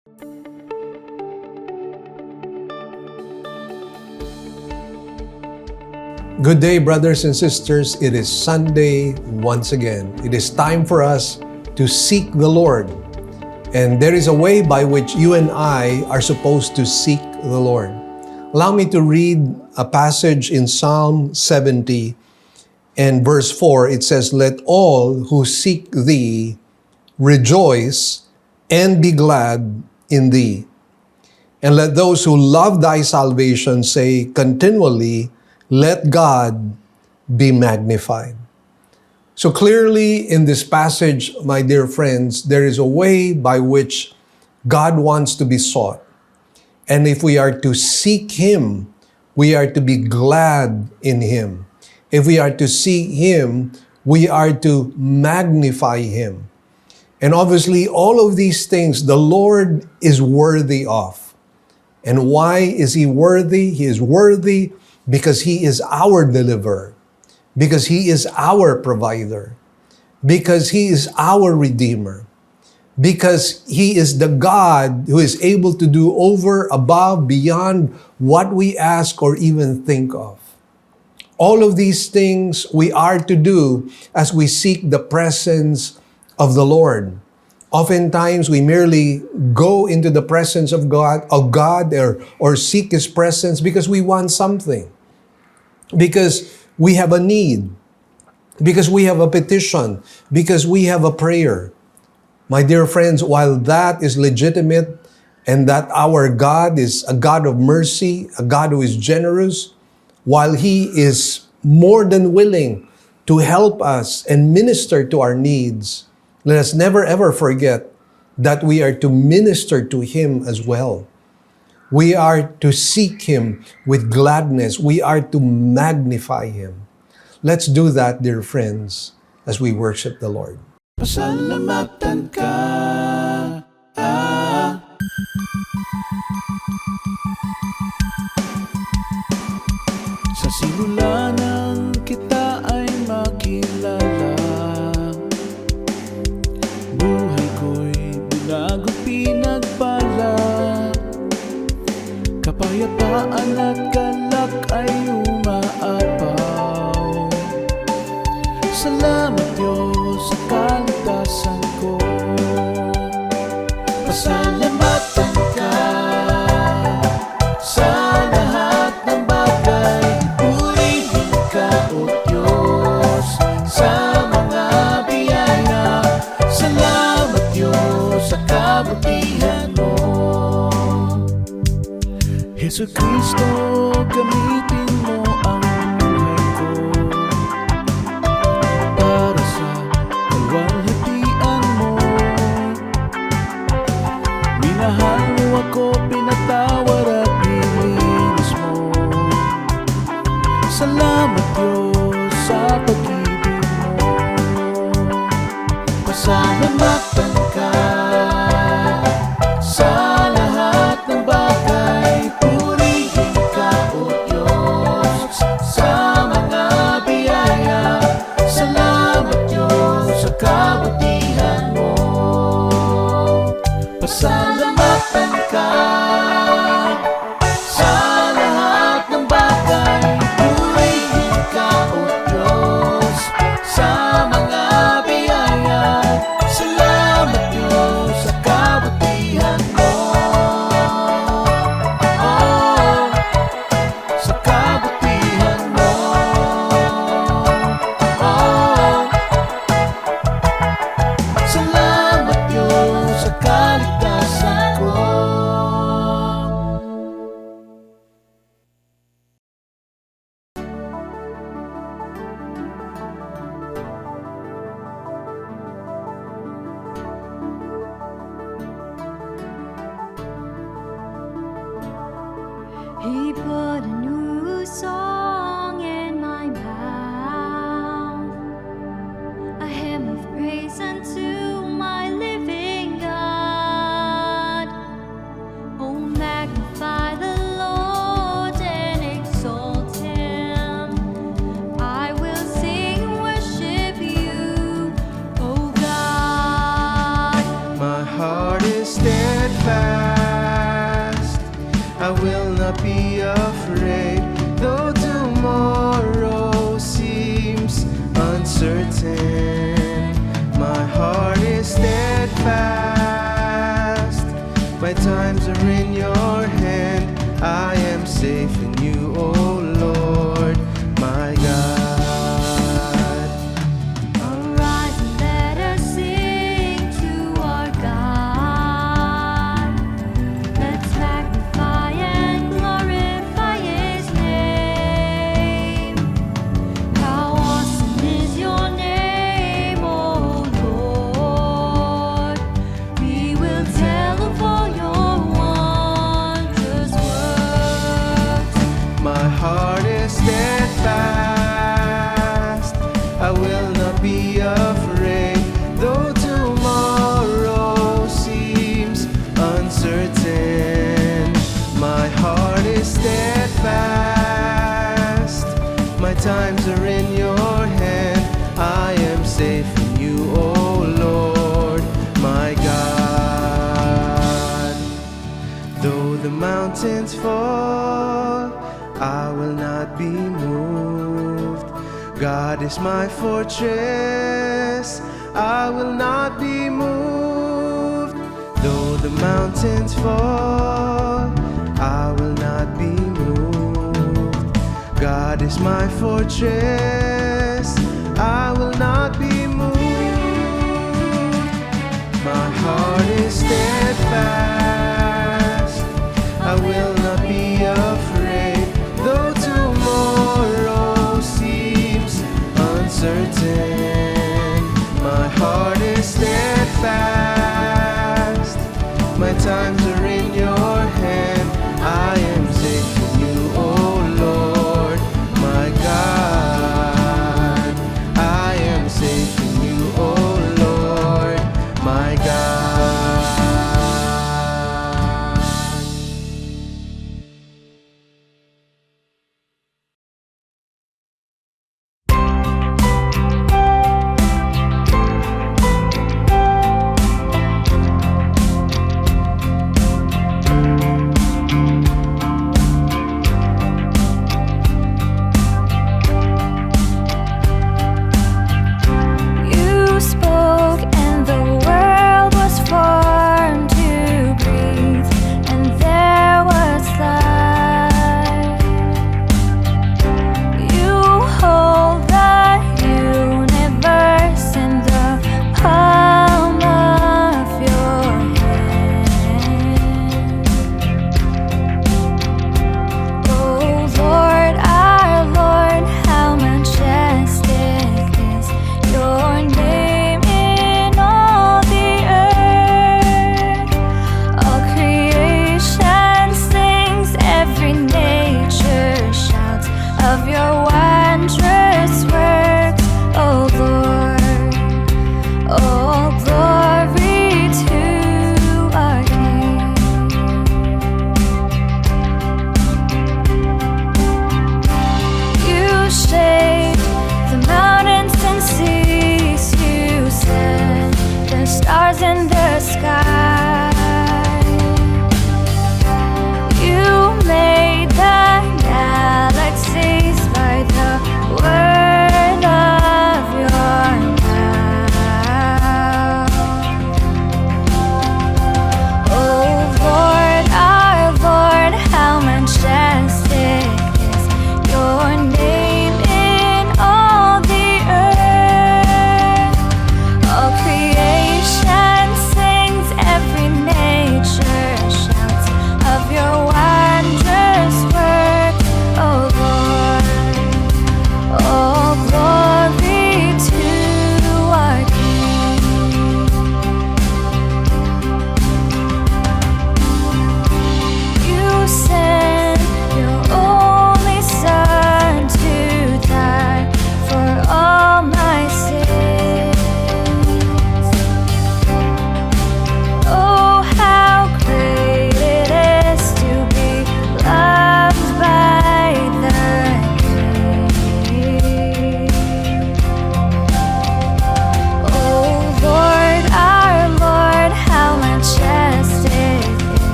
Good day, brothers and sisters. It is Sunday once again. It is time for us to seek the Lord. And there is a way by which you and I are supposed to seek the Lord. Allow me to read a passage in Psalm 70 and verse 4. It says, "Let all who seek thee rejoice and be glad in thee. And let those who love thy salvation say continually, let God be magnified." So clearly in this passage, my dear friends, there is a way by which God wants to be sought. And if we are to seek Him, we are to be glad in Him. If we are to seek Him, we are to magnify Him. And obviously, all of these things the Lord is worthy of. And why is He worthy? He is worthy because He is our deliverer, because He is our provider, because He is our Redeemer, because He is the God who is able to do over, above, beyond what we ask or even think of. All of these things we are to do as we seek the presence of the Lord. Oftentimes, we merely go into the presence of God or seek His presence because we want something, because we have a need, because we have a petition, because we have a prayer. My dear friends, while that is legitimate and that our God is a God of mercy, a God who is generous, while He is more than willing to help us and minister to our needs, let us never ever forget that we are to minister to Him as well. We are to seek Him with gladness. We are to magnify Him. Let's do that, dear friends, as we worship the Lord. Pasalamatan ka. Sa simula nang kita ay makilala, buhay ko'y binago pinagpala. Kapayapaan at galak ay umaapaw. Salamat Diyos sa kaligtasan ko. Pasalamatan ka sa lahat ng bagay. Purihin ka, O Diyos, sa mga biyaya. Salamat Diyos sa kabutihan mo. Jesu Cristo, gamitin mo ang buhay ko para sa kalwalhatian mo. Minahal mo ako, pinatawad at nilinis mo. Salamat Diyos sa pag-ibig mo. Pasalamatan ka sa lahat ng bagay. Purihin ka, O Diyos, sa mga biyaya. Salamat Diyos sa kabutihan mo. Pasalamatan ka sa lahat ng bagay. Purihin ka, O Diyos, sa mga biyaya. Salamat Diyos sa kabutihan mo. Sa kabutihan mo. Salamat Diyos sa kaligtasan ko. He put a new song in my mouth, a hymn of praise unto my living God. Oh, magnify the Lord and exalt Him. I will sing and worship You, oh God. My heart is steadfast steadfast. I will not be afraid, though tomorrow seems uncertain. My heart is steadfast. My times are in your hand. I am safe in you, O Lord, my God. Arise and let us sing to our God. Let's magnify and glorify His name. How awesome is your name, O Lord. We will tell of all your wondrous works. My heart is steadfast. I will not be afraid, though tomorrow seems uncertain. My heart is steadfast. My times are in your hand. I am safe in you, O Lord, my God. Though the mountains fall, I will not be moved. God is my fortress, I will not be moved. Though the mountains fall, I will not be moved. God is my fortress, I will not be moved. My heart is steadfast. I will not be afraid, though tomorrow seems uncertain. My heart is steadfast. My times are in your hand. I am safe in you, O Lord, my God. I am safe in you, O Lord, my God.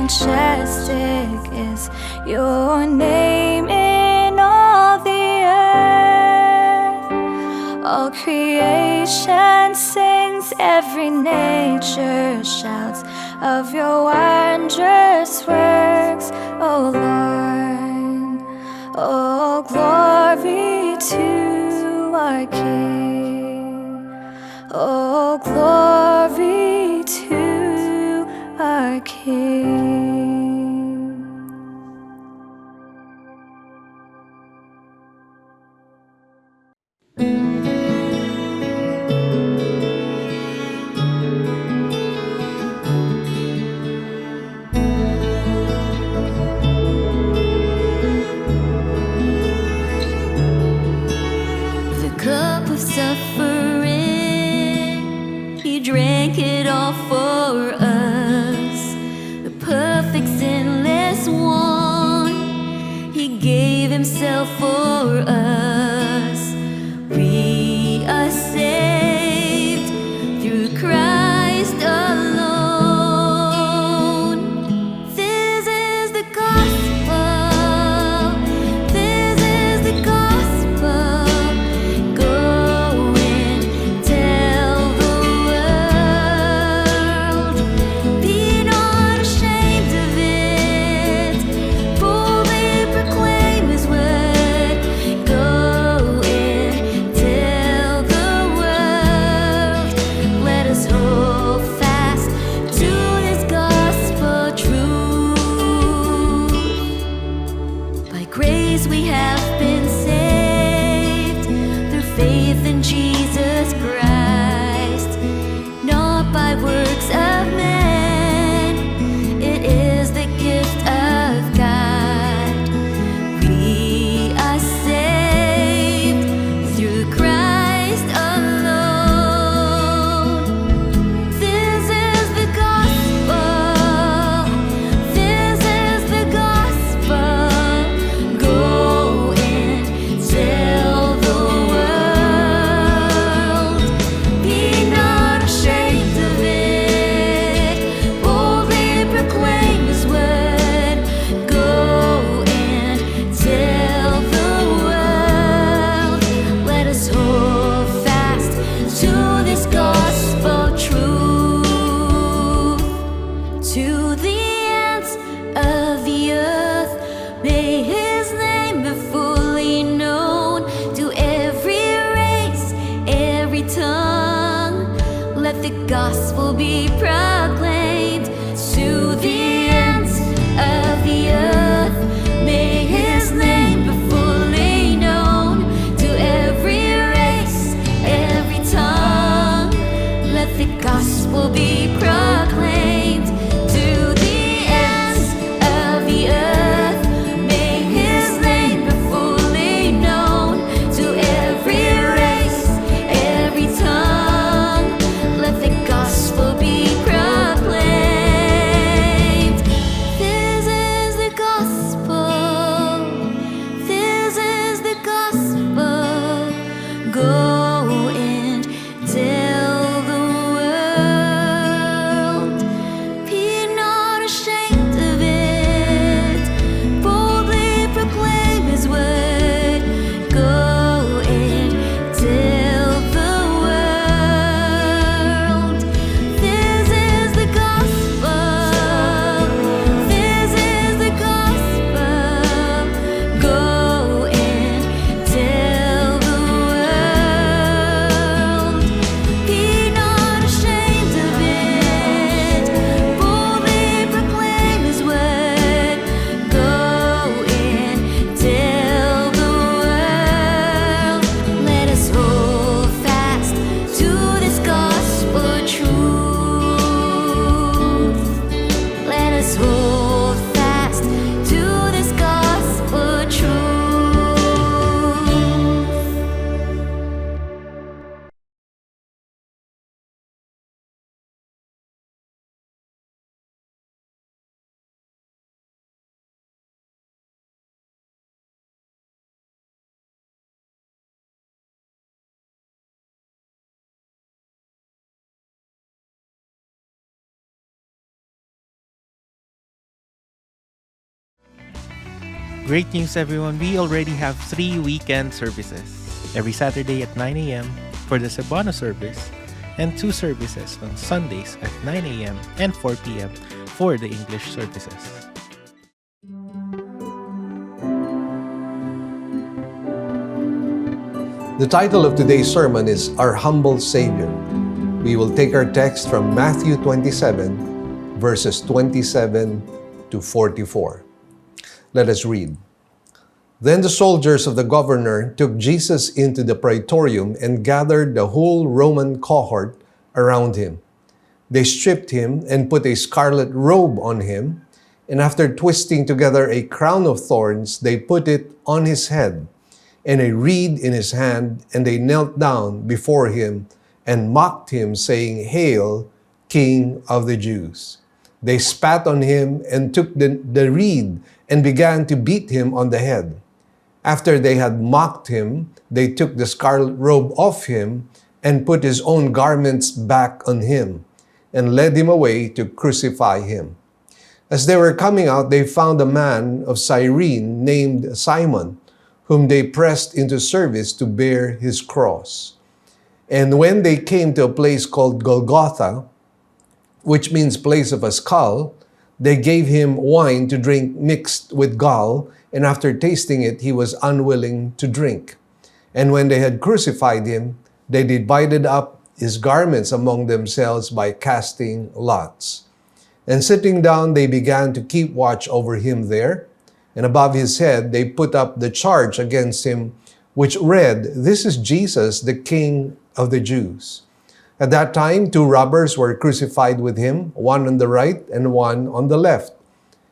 majestic is your name in all the earth. All creation sings, every nature shouts of your wondrous works, O Lord. Oh, glory to our King. Oh, glory to our King. The cup of suffering, He drank it all for us. The perfect sinless one, He gave Himself for us. We are saved through Christ alone. This is the gospel. This is the gospel. Go and tell the world. Be not ashamed of it. Boldly proclaim His word. Go and tell the world. Let us hold fast to this gospel truth. By grace we have been saved through faith in Jesus Christ, not by works of men. It is the gift of God. We are saved through Christ alone. This is the gospel. This is the gospel. Go and tell the world. Be not ashamed of it. Boldly proclaim His word. Go and tell the world. Let us hold fast to this gospel truth. To the ends of the earth, may His name be fully known. To every race, every tongue, let the gospel be proclaimed. To the ends of the earth, may His name be fully known. To every race, every tongue, let the gospel be proclaimed. To the ends of the earth, may His name be fully known. To every race, every tongue, let the gospel be proclaimed. Great news, everyone. We already have 3 weekend services. Every Saturday at 9 a.m. for the Cebuano service, and 2 services on Sundays at 9 a.m. and 4 p.m. for the English services. The title of today's sermon is Our Humble Savior. We will take our text from Matthew 27, verses 27 to 44. Let us read. Then the soldiers of the governor took Jesus into the praetorium and gathered the whole Roman cohort around him. They stripped him and put a scarlet robe on him, and after twisting together a crown of thorns, they put it on his head and a reed in his hand, and they knelt down before him and mocked him, saying, "Hail, King of the Jews." They spat on him and took the reed and began to beat him on the head. After they had mocked him, they took the scarlet robe off him and put his own garments back on him and led him away to crucify him. As they were coming out, they found a man of Cyrene named Simon, whom they pressed into service to bear his cross. And when they came to a place called Golgotha, which means place of a skull, they gave him wine to drink mixed with gall, and after tasting it, he was unwilling to drink. And when they had crucified him, they divided up his garments among themselves by casting lots. And sitting down, they began to keep watch over him there. And above his head, they put up the charge against him, which read, "This is Jesus, the King of the Jews." At that time, 2 robbers were crucified with him, one on the right and one on the left.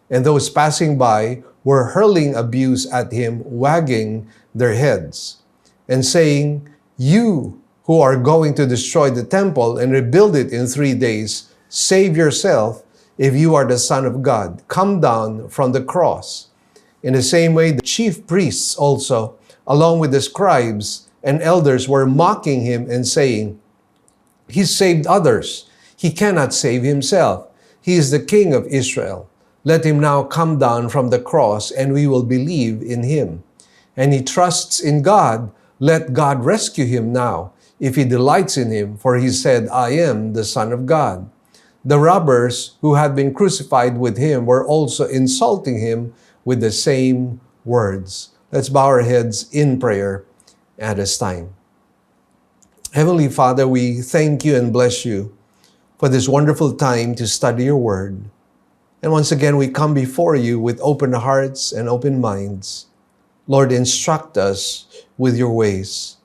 And those passing by were hurling abuse at him, wagging their heads, and saying, "You who are going to destroy the temple and rebuild it in 3 days, save yourself. If you are the Son of God, come down from the cross." In the same way, the chief priests also, along with the scribes and elders, were mocking him and saying, "He saved others. He cannot save himself. He is the King of Israel. Let him now come down from the cross, and we will believe in him. And he trusts in God. Let God rescue him now, if he delights in him, for he said, 'I am the Son of God.'" The robbers who had been crucified with him were also insulting him with the same words. Let's bow our heads in prayer at this time. Heavenly Father, we thank you and bless you for this wonderful time to study your word. And once again, we come before you with open hearts and open minds. Lord, instruct us with your ways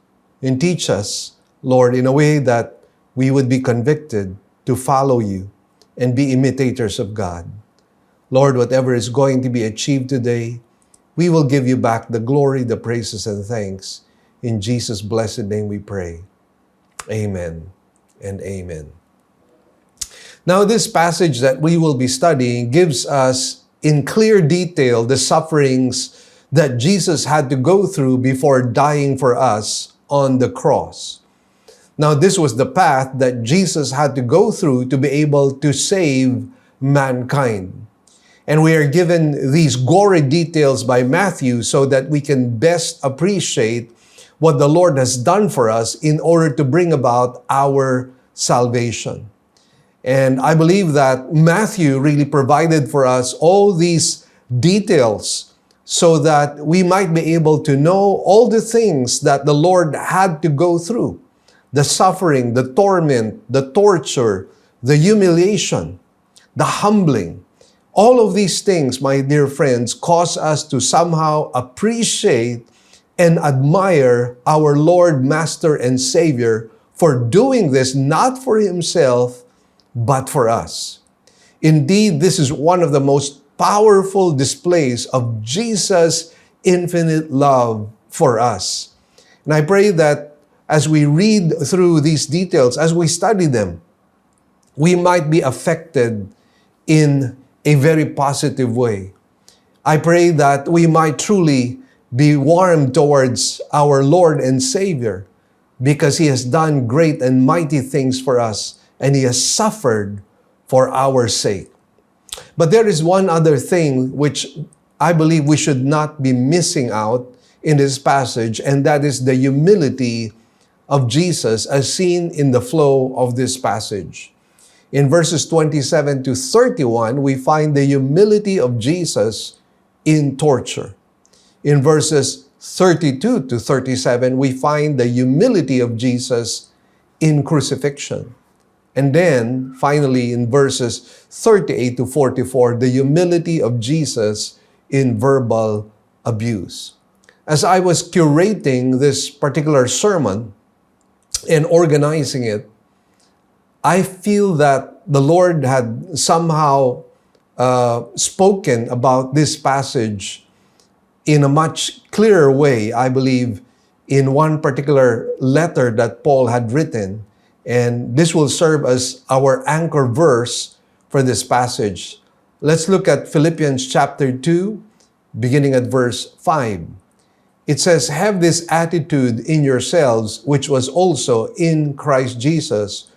and teach us, Lord, in a way that we would be convicted to follow you and be imitators of God. Lord, whatever is going to be achieved today, we will give you back the glory, the praises, and thanks. In Jesus' blessed name we pray. Amen and amen. Now, this passage that we will be studying gives us in clear detail the sufferings that Jesus had to go through before dying for us on the cross. Now, this was the path that Jesus had to go through to be able to save mankind. And we are given these gory details by Matthew so that we can best appreciate what the Lord has done for us in order to bring about our salvation. And I believe that Matthew really provided for us all these details so that we might be able to know all the things that the Lord had to go through. The suffering, the torment, the torture, the humiliation, the humbling. All of these things, my dear friends, cause us to somehow appreciate and admire our Lord, Master, and Savior for doing this not for himself, but for us. Indeed, this is one of the most powerful displays of Jesus' infinite love for us. And I pray that as we read through these details, as we study them, we might be affected in a very positive way. I pray that we might truly be warm towards our Lord and Savior because He has done great and mighty things for us and He has suffered for our sake. But there is one other thing which I believe we should not be missing out in this passage, and that is the humility of Jesus as seen in the flow of this passage. In verses 27 to 31, we find the humility of Jesus in torture. In verses 32 to 37, we find the humility of Jesus in crucifixion. And then, finally, in verses 38 to 44, the humility of Jesus in verbal abuse. As I was curating this particular sermon and organizing it, I feel that the Lord had somehow spoken about this passage in a much clearer way, I believe, in one particular letter that Paul had written. And this will serve as our anchor verse for this passage. Let's look at Philippians chapter 2, beginning at verse 5. It says, "Have this attitude in yourselves, which was also in Christ Jesus,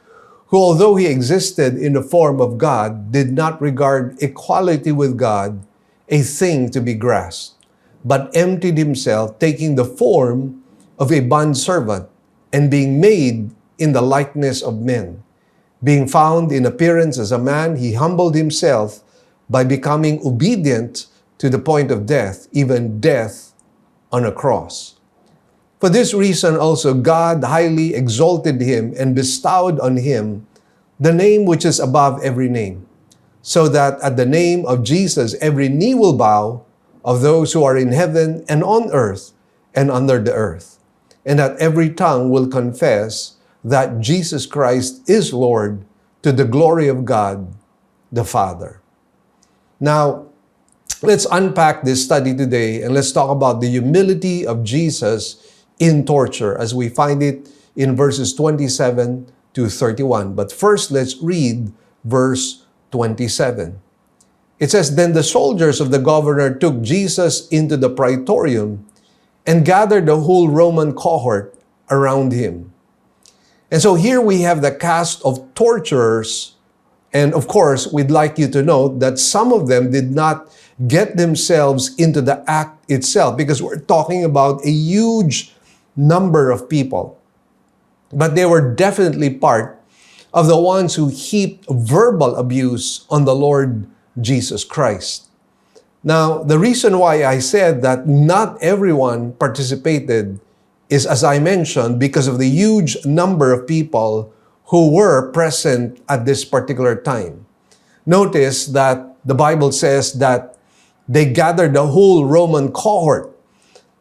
who although he existed in the form of God, did not regard equality with God a thing to be grasped, but emptied himself, taking the form of a bondservant, and being made in the likeness of men. Being found in appearance as a man, he humbled himself by becoming obedient to the point of death, even death on a cross. For this reason also God highly exalted him and bestowed on him the name which is above every name, so that at the name of Jesus every knee will bow, of those who are in heaven and on earth and under the earth, and that every tongue will confess that Jesus Christ is Lord, to the glory of God the Father." Now, let's unpack this study today and let's talk about the humility of Jesus in torture as we find it in verses 27 to 31. But first, let's read verse 27. It says, "Then the soldiers of the governor took Jesus into the praetorium and gathered the whole Roman cohort around him." And so here we have the cast of torturers. And of course, we'd like you to note that some of them did not get themselves into the act itself, because we're talking about a huge number of people. But they were definitely part of the ones who heaped verbal abuse on the Lord Jesus Christ. Now, the reason why I said that not everyone participated is, as I mentioned, because of the huge number of people who were present at this particular time. Notice that the Bible says that they gathered the whole Roman cohort.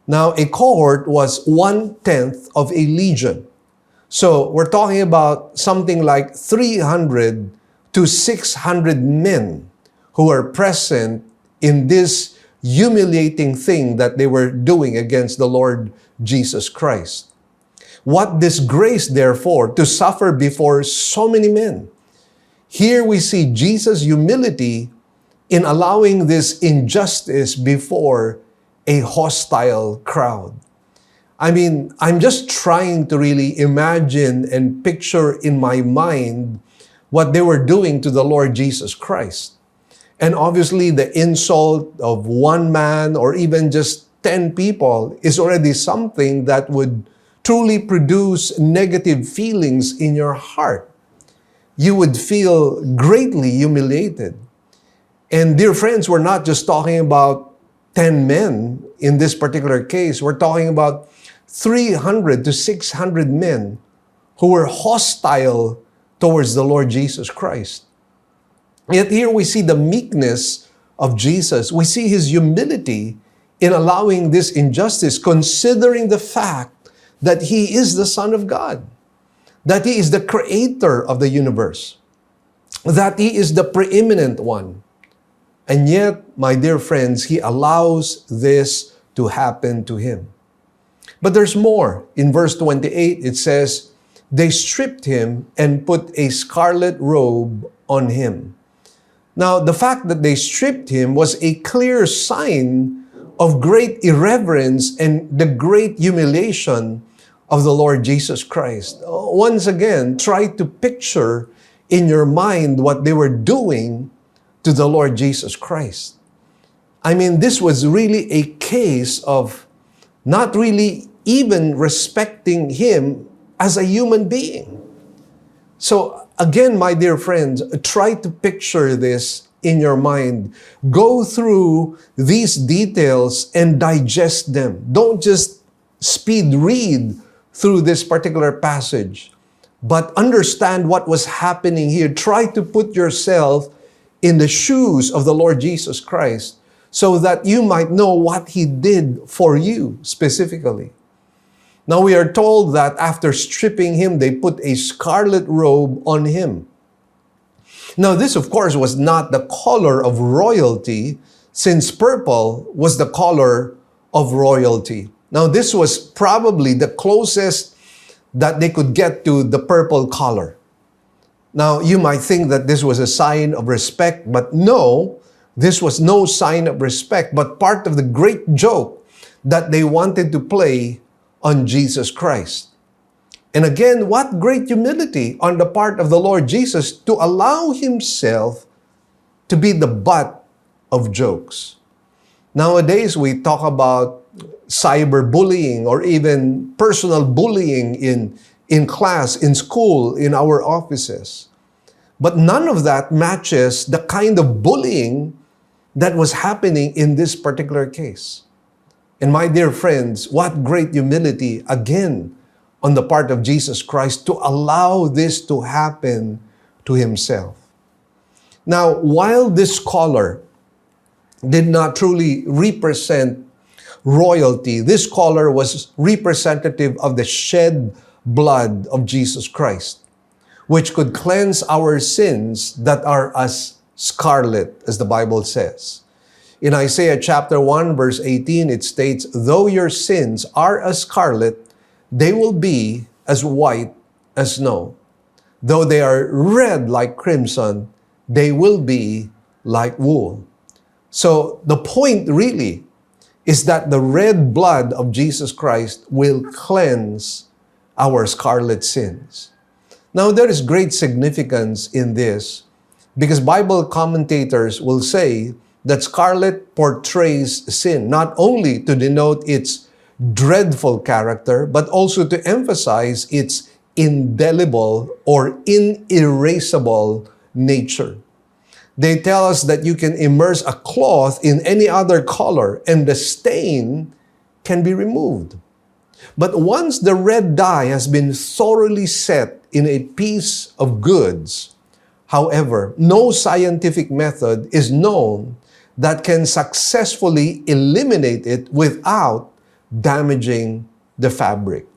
Now, a cohort was 1/10 of a legion. So we're talking about something like 300 to 600 men who were present in this humiliating thing that they were doing against the Lord Jesus Christ. What disgrace, therefore, to suffer before so many men. Here we see Jesus' humility in allowing this injustice before a hostile crowd. I mean, I'm just trying to really imagine and picture in my mind what they were doing to the Lord Jesus Christ. And obviously, the insult of one man or even just 10 people is already something that would truly produce negative feelings in your heart. You would feel greatly humiliated. And dear friends, we're not just talking about 10 men in this particular case. We're talking about 300 to 600 men who were hostile towards the Lord Jesus Christ. Yet here we see the meekness of Jesus. We see his humility in allowing this injustice, considering the fact that he is the Son of God, that he is the creator of the universe, that he is the preeminent one. And yet, my dear friends, he allows this to happen to him. But there's more. In verse 28, it says, "They stripped him and put a scarlet robe on him." Now, the fact that they stripped him was a clear sign of great irreverence and the great humiliation of the Lord Jesus Christ. Once again, try to picture in your mind what they were doing to the Lord Jesus Christ. I mean, this was really a case of not really even respecting him as a human being. So again, my dear friends, try to picture this in your mind. Go through these details and digest them. Don't just speed read through this particular passage, but understand what was happening here. Try to put yourself in the shoes of the Lord Jesus Christ so that you might know what He did for you specifically. Now we are told that after stripping Him, they put a scarlet robe on Him. Now this, of course, was not the color of royalty, since purple was the color of royalty. Now this was probably the closest that they could get to the purple color. Now you might think that this was a sign of respect, but no, this was no sign of respect, but part of the great joke that they wanted to play on Jesus Christ. And again, what great humility on the part of the Lord Jesus to allow Himself to be the butt of jokes. Nowadays, we talk about cyberbullying or even personal bullying in class, in school, in our offices. But none of that matches the kind of bullying that was happening in this particular case. And my dear friends, what great humility, again, on the part of Jesus Christ to allow this to happen to Himself. Now, while this collar did not truly represent royalty, this collar was representative of the shed blood of Jesus Christ, which could cleanse our sins that are as scarlet, as the Bible says. In Isaiah chapter 1, verse 18, it states, "Though your sins are as scarlet, they will be as white as snow. Though they are red like crimson, they will be like wool." So the point really is that the red blood of Jesus Christ will cleanse our scarlet sins. Now, there is great significance in this because Bible commentators will say that scarlet portrays sin, not only to denote its dreadful character, but also to emphasize its indelible or inerasable nature. They tell us that you can immerse a cloth in any other color and the stain can be removed. But once the red dye has been thoroughly set in a piece of goods, however, no scientific method is known that can successfully eliminate it without damaging the fabric.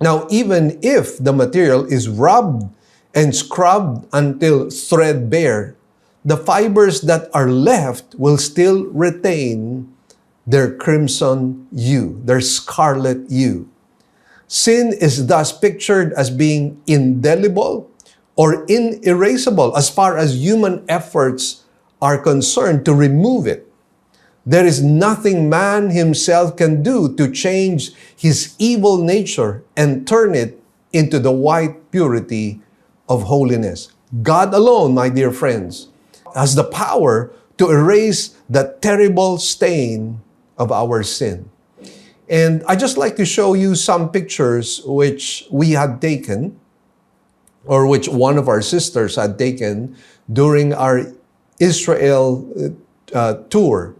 Now, even if the material is rubbed and scrubbed until threadbare, the fibers that are left will still retain their crimson hue, their scarlet hue. Sin is thus pictured as being indelible or inerasable as far as human efforts are concerned to remove it. There is nothing man himself can do to change his evil nature and turn it into the white purity of holiness. God alone, my dear friends, has the power to erase the terrible stain of our sin. And I just like to show you some pictures which we had taken, or which one of our sisters had taken during our Israel tour.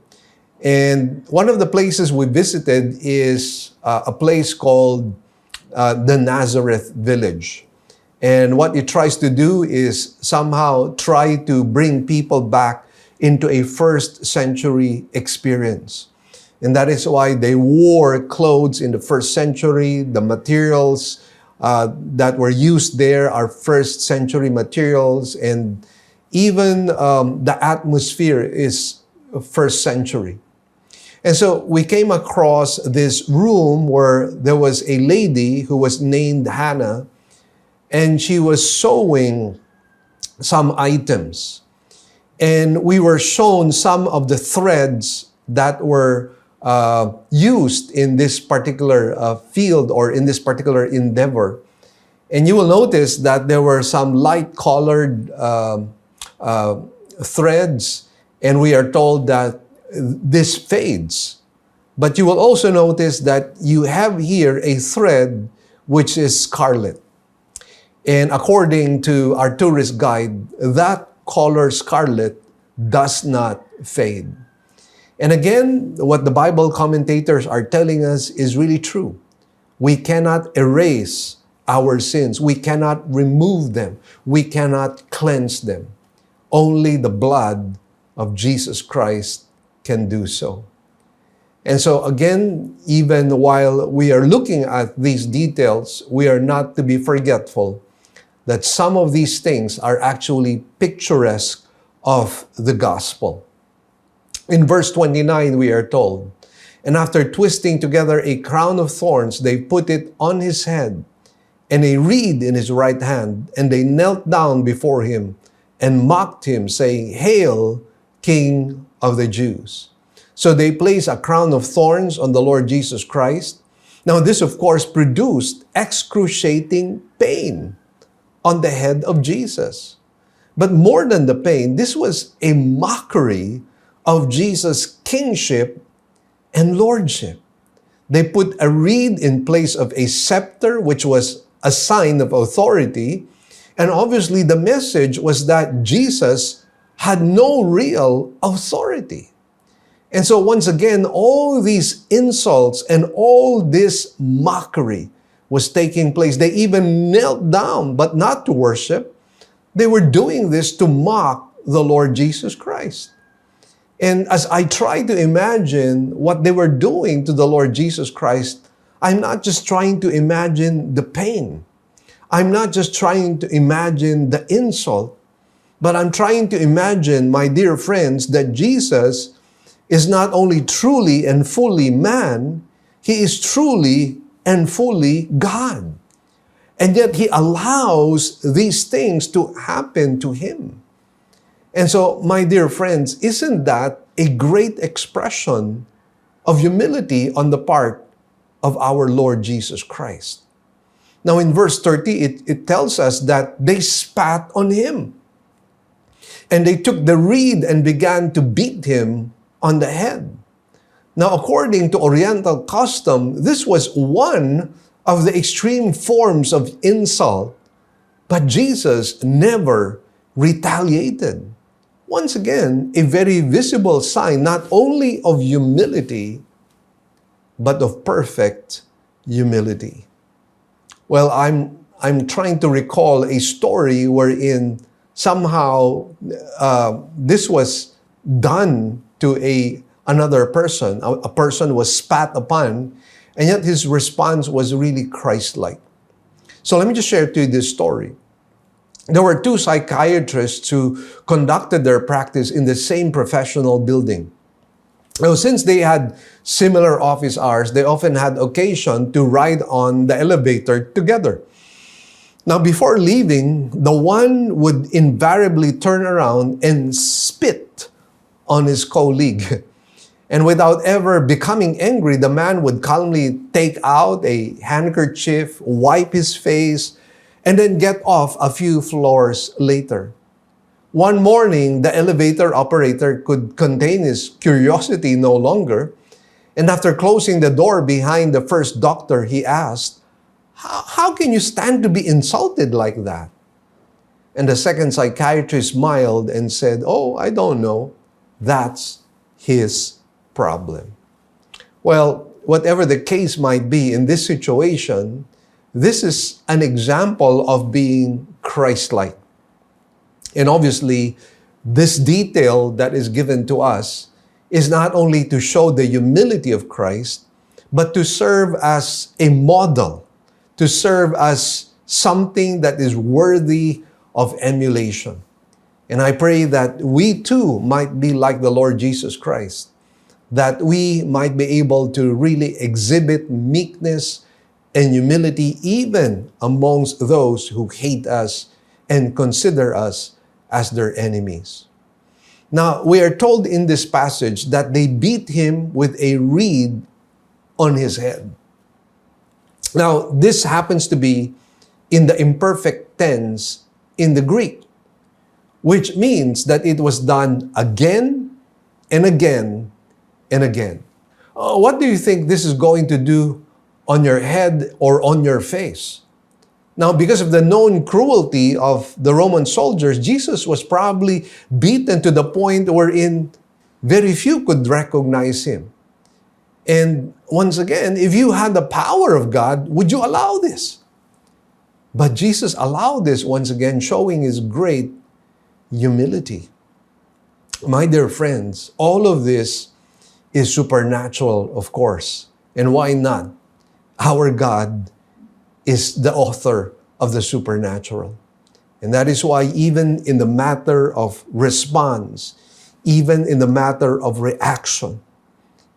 And one of the places we visited is a place called the Nazareth Village. And what it tries to do is somehow try to bring people back into a first century experience. And that is why they wore clothes in the first century. The materials that were used there are first century materials. And even the atmosphere is first century. And so we came across this room where there was a lady who was named Hannah, and she was sewing some items. And we were shown some of the threads that were used in this particular field or in this particular endeavor. And you will notice that there were some light-colored threads, and we are told that this fades. But you will also notice that you have here a thread which is scarlet. And according to our tourist guide, that color scarlet does not fade. And again, what the Bible commentators are telling us is really true. We cannot erase our sins. We cannot remove them. We cannot cleanse them. Only the blood of Jesus Christ can do so. And so again, even while we are looking at these details, we are not to be forgetful that some of these things are actually picturesque of the gospel. In verse 29, we are told, "And after twisting together a crown of thorns, they put it on his head, and a reed in his right hand, and they knelt down before him and mocked him, saying, 'Hail, King of the Jews.'" So they placed a crown of thorns on the Lord Jesus Christ. Now this, of course, produced excruciating pain on the head of Jesus. But more than the pain, this was a mockery of Jesus' kingship and lordship. They put a reed in place of a scepter, which was a sign of authority. And obviously the message was that Jesus had no real authority. And so once again, all these insults and all this mockery was taking place. They even knelt down, but not to worship. They were doing this to mock the Lord Jesus Christ. And as I try to imagine what they were doing to the Lord Jesus Christ, I'm not just trying to imagine the pain. I'm not just trying to imagine the insult, but I'm trying to imagine, my dear friends, that Jesus is not only truly and fully man, he is truly and fully God. And yet he allows these things to happen to him. And so, my dear friends, isn't that a great expression of humility on the part of our Lord Jesus Christ? Now in verse 30, it tells us that they spat on him. And they took the reed and began to beat him on the head. Now, according to Oriental custom, this was one of the extreme forms of insult, but Jesus never retaliated. Once again, a very visible sign not only of humility, but of perfect humility. Well, I'm trying to recall a story wherein somehow this was done to another person. A person was spat upon, and yet his response was really Christ-like. So let me just share to you this story. There were two psychiatrists who conducted their practice in the same professional building. Now, since they had similar office hours, they often had occasion to ride on the elevator together. Now, before leaving, the one would invariably turn around and spit on his colleague. And without ever becoming angry, the man would calmly take out a handkerchief, wipe his face, and then get off a few floors later. One morning, the elevator operator could contain his curiosity no longer. And after closing the door behind the first doctor, he asked, How can you stand to be insulted like that?" And the second psychiatrist smiled and said, "Oh, I don't know. That's his problem." Well, whatever the case might be in this situation, this is an example of being Christ-like. And obviously, this detail that is given to us is not only to show the humility of Christ, but to serve as a model, to serve as something that is worthy of emulation. And I pray that we too might be like the Lord Jesus Christ, that we might be able to really exhibit meekness and humility even amongst those who hate us and consider us as their enemies. Now, we are told in this passage that they beat him with a reed on his head. Now, this happens to be in the imperfect tense in the Greek, which means that it was done again and again and again. What do you think this is going to do on your head or on your face? Now, because of the known cruelty of the Roman soldiers, Jesus was probably beaten to the point wherein very few could recognize him. And once again, if you had the power of God, would you allow this? But Jesus allowed this once again, showing his great humility. My dear friends, all of this is supernatural, of course. And why not? Our God is the author of the supernatural. And that is why even in the matter of response, even in the matter of reaction,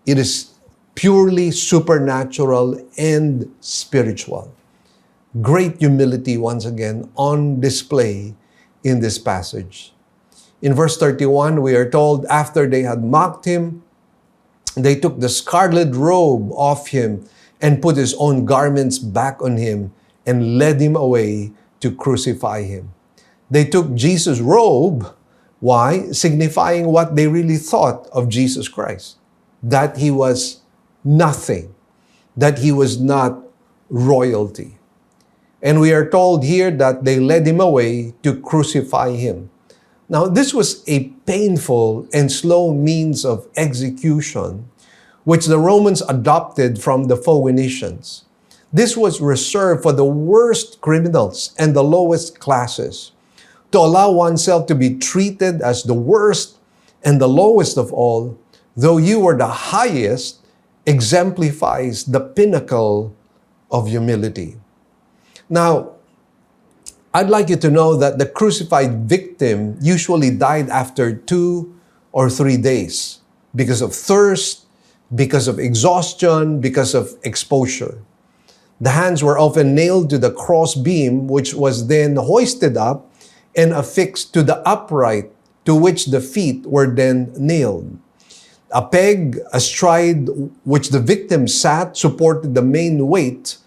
it is purely supernatural and spiritual. Great humility, once again, on display in this passage. In verse 31, we are told, after they had mocked him, they took the scarlet robe off him and put his own garments back on him and led him away to crucify him. They took Jesus' robe. Why? Signifying what they really thought of Jesus Christ. That he was nothing. That he was not royalty. And we are told here that they led him away to crucify him. Now, this was a painful and slow means of execution, which the Romans adopted from the Phoenicians. This was reserved for the worst criminals and the lowest classes. To allow oneself to be treated as the worst and the lowest of all, though you were the highest, exemplifies the pinnacle of humility. Now, I'd like you to know that the crucified victim usually died after 2 or 3 days because of thirst, because of exhaustion, because of exposure. The hands were often nailed to the cross beam, which was then hoisted up and affixed to the upright to which the feet were then nailed. A peg astride which the victim sat supported the main weight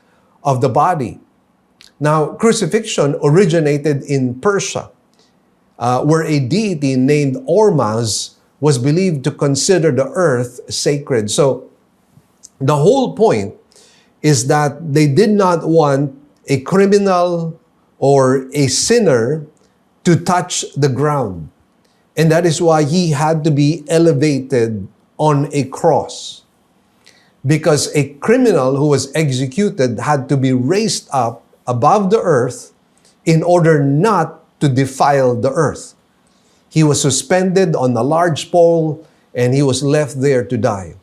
of the body. Now, crucifixion originated in Persia, where a deity named Ormuz was believed to consider the earth sacred. So, the whole point is that they did not want a criminal or a sinner to touch the ground. And that is why he had to be elevated on a cross. Because a criminal who was executed had to be raised up above the earth in order not to defile the earth. He was suspended on a large pole and he was left there to die.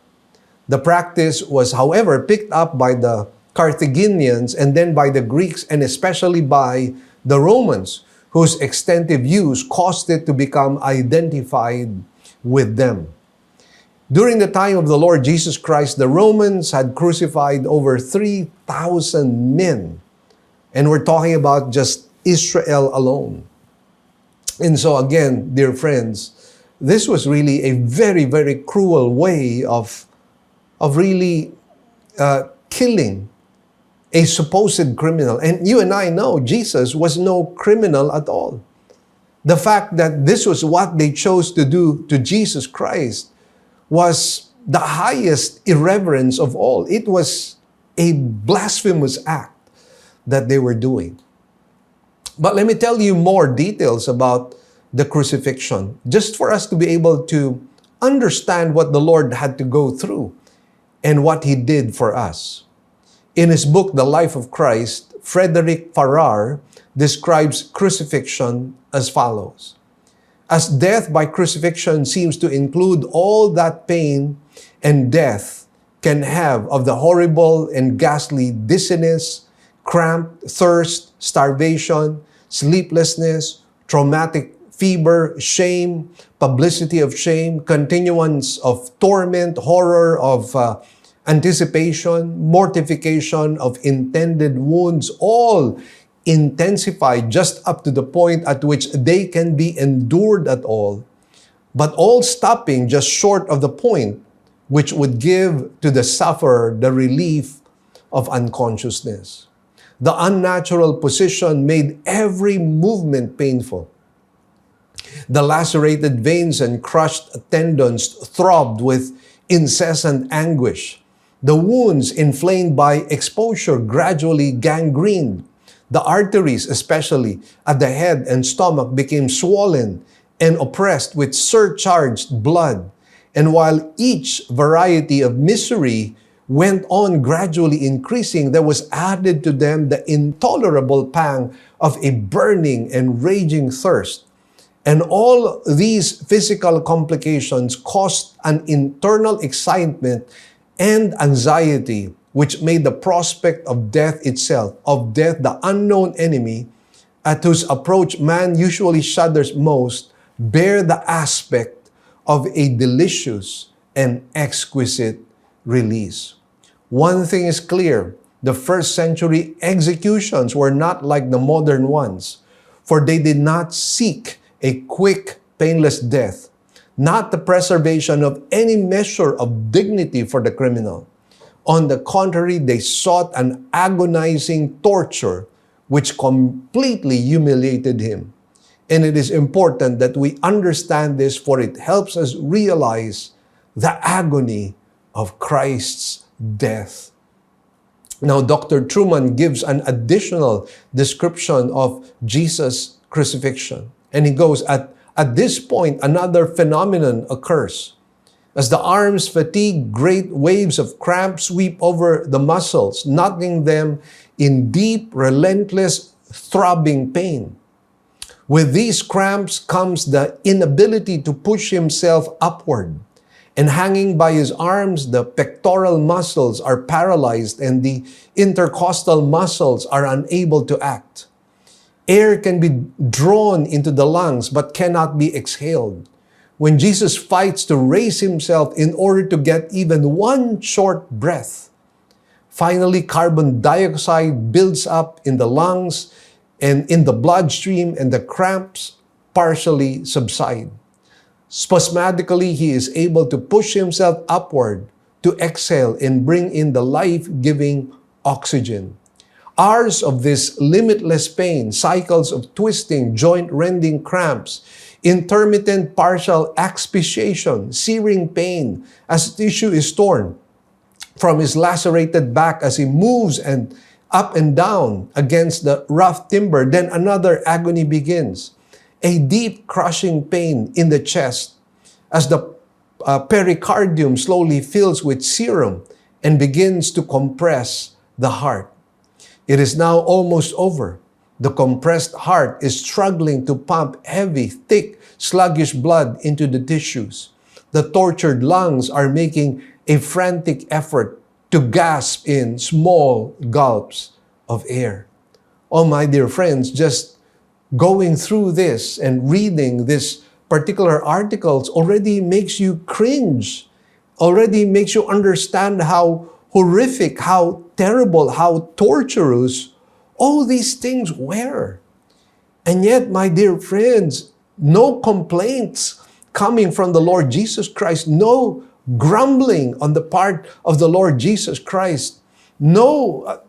The practice was, however, picked up by the Carthaginians and then by the Greeks and especially by the Romans, whose extensive use caused it to become identified with them. During the time of the Lord Jesus Christ, the Romans had crucified over 3,000 men. And we're talking about just Israel alone. And so again, dear friends, this was really a very, very cruel way of really killing a supposed criminal. And you and I know Jesus was no criminal at all. The fact that this was what they chose to do to Jesus Christ was the highest irreverence of all. It was a blasphemous act that they were doing. But let me tell you more details about the crucifixion, just for us to be able to understand what the Lord had to go through and what He did for us. In his book, The Life of Christ, Frederick Farrar describes crucifixion as follows. As death by crucifixion seems to include all that pain and death can have of the horrible and ghastly dizziness, cramp, thirst, starvation, sleeplessness, traumatic fever, shame, publicity of shame, continuance of torment, horror of anticipation, mortification of intended wounds, all intensified just up to the point at which they can be endured at all, but all stopping just short of the point which would give to the sufferer the relief of unconsciousness. The unnatural position made every movement painful. The lacerated veins and crushed tendons throbbed with incessant anguish. The wounds inflamed by exposure gradually gangrened. The arteries, especially at the head and stomach, became swollen and oppressed with surcharged blood. And while each variety of misery went on gradually increasing, there was added to them the intolerable pang of a burning and raging thirst. And all these physical complications caused an internal excitement and anxiety, which made the prospect of death itself, of death, the unknown enemy, at whose approach man usually shudders most, bear the aspect of a delicious and exquisite release. One thing is clear, the first century executions were not like the modern ones, for they did not seek a quick, painless death, not the preservation of any measure of dignity for the criminal. On the contrary, they sought an agonizing torture which completely humiliated him. And it is important that we understand this, for it helps us realize the agony of Christ's death. Now, Dr. Truman gives an additional description of Jesus' crucifixion. And he goes, at this point, another phenomenon occurs. As the arms fatigue, great waves of cramp sweep over the muscles, knocking them in deep, relentless, throbbing pain. With these cramps comes the inability to push himself upward. And hanging by his arms, the pectoral muscles are paralyzed and the intercostal muscles are unable to act. Air can be drawn into the lungs but cannot be exhaled. When Jesus fights to raise himself in order to get even one short breath, finally carbon dioxide builds up in the lungs and in the bloodstream, and the cramps partially subside. Spasmodically, he is able to push himself upward to exhale and bring in the life-giving oxygen. Hours of this limitless pain, cycles of twisting, joint-rending cramps, intermittent partial asphyxiation, searing pain as tissue is torn from his lacerated back as he moves and up and down against the rough timber. Then another agony begins. A deep crushing pain in the chest as the pericardium slowly fills with serum and begins to compress the heart. It is now almost over. The compressed heart is struggling to pump heavy, thick, sluggish blood into the tissues. The tortured lungs are making a frantic effort to gasp in small gulps of air. Oh, my dear friends, just going through this and reading this particular articles already makes you cringe, already makes you understand how horrific, how terrible, how torturous all these things were. And yet, my dear friends, no complaints coming from the Lord Jesus Christ, no grumbling on the part of the Lord Jesus Christ, no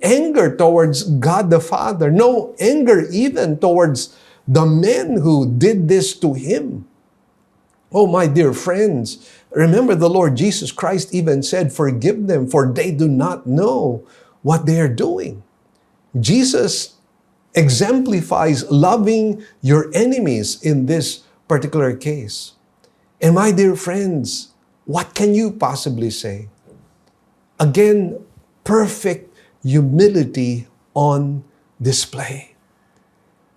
anger towards God the Father, no anger even towards the men who did this to him. Oh, my dear friends, remember the Lord Jesus Christ even said, "Forgive them, for they do not know what they are doing." Jesus exemplifies loving your enemies in this particular case. And my dear friends, what can you possibly say? Again, perfect humility on display.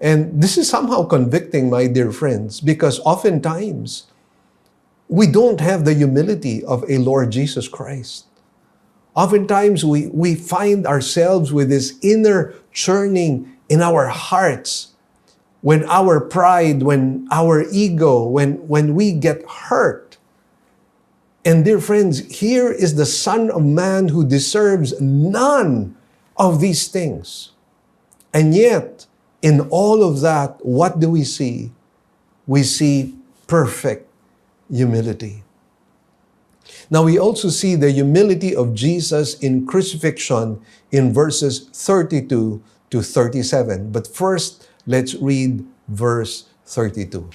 And this is somehow convicting, my dear friends, because oftentimes we don't have the humility of a Lord Jesus Christ. Oftentimes we find ourselves with this inner churning in our hearts when our pride, when our ego, when we get hurt. And dear friends, here is the Son of Man who deserves none of these things. And yet, in all of that, what do we see? We see perfect humility. Now, we also see the humility of Jesus in crucifixion in verses 32 to 37. But first, let's read verse 32.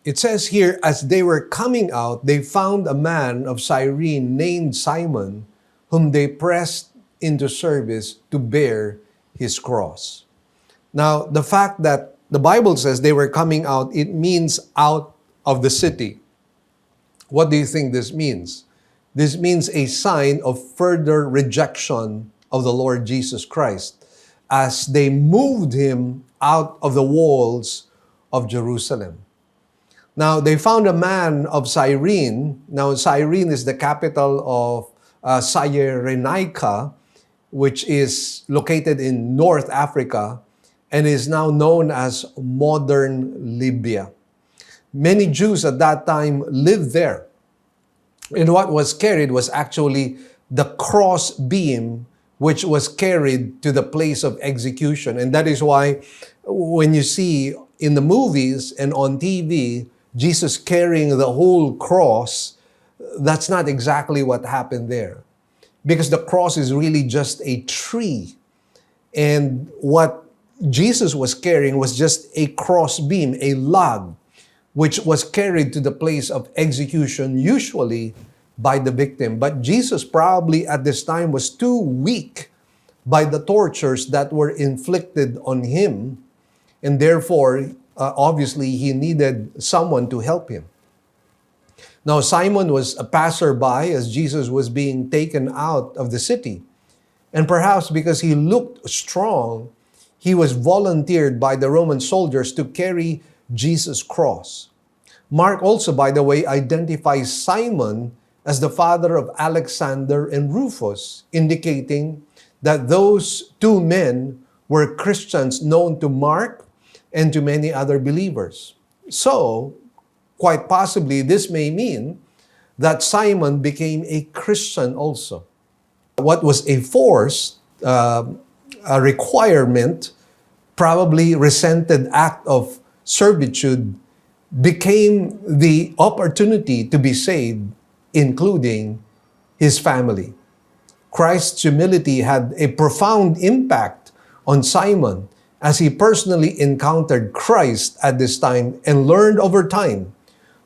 It says here, as they were coming out, they found a man of Cyrene named Simon, whom they pressed into service to bear his cross. Now, the fact that the Bible says they were coming out, it means out of the city. What do you think this means? This means a sign of further rejection of the Lord Jesus Christ as they moved him out of the walls of Jerusalem. Now, they found a man of Cyrene. Now, Cyrene is the capital of Cyrenaica, which is located in North Africa and is now known as modern Libya. Many Jews at that time lived there. And what was carried was actually the cross beam, which was carried to the place of execution. And that is why when you see in the movies and on TV, Jesus carrying the whole cross, that's not exactly what happened there. Because the cross is really just a tree. And what Jesus was carrying was just a cross beam, a log, which was carried to the place of execution, usually by the victim. But Jesus probably at this time was too weak by the tortures that were inflicted on him, and therefore, obviously, he needed someone to help him. Now, Simon was a passerby as Jesus was being taken out of the city. And perhaps because he looked strong, he was volunteered by the Roman soldiers to carry Jesus' cross. Mark also, by the way, identifies Simon as the father of Alexander and Rufus, indicating that those two men were Christians known to Mark and to many other believers. So, quite possibly, this may mean that Simon became a Christian also. What was a force, a requirement, probably resented act of servitude, became the opportunity to be saved, including his family. Christ's humility had a profound impact on Simon as he personally encountered Christ at this time and learned over time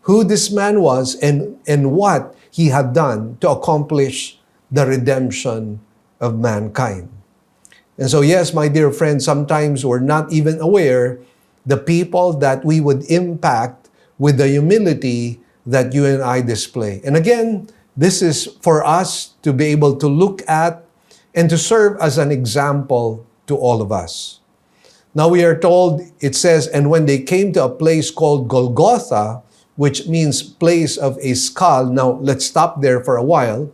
who this man was and what he had done to accomplish the redemption of mankind. And so, yes, my dear friends, sometimes we're not even aware the people that we would impact with the humility that you and I display. And again, this is for us to be able to look at and to serve as an example to all of us. Now we are told, it says, and when they came to a place called Golgotha, which means place of a skull. Now let's stop there for a while.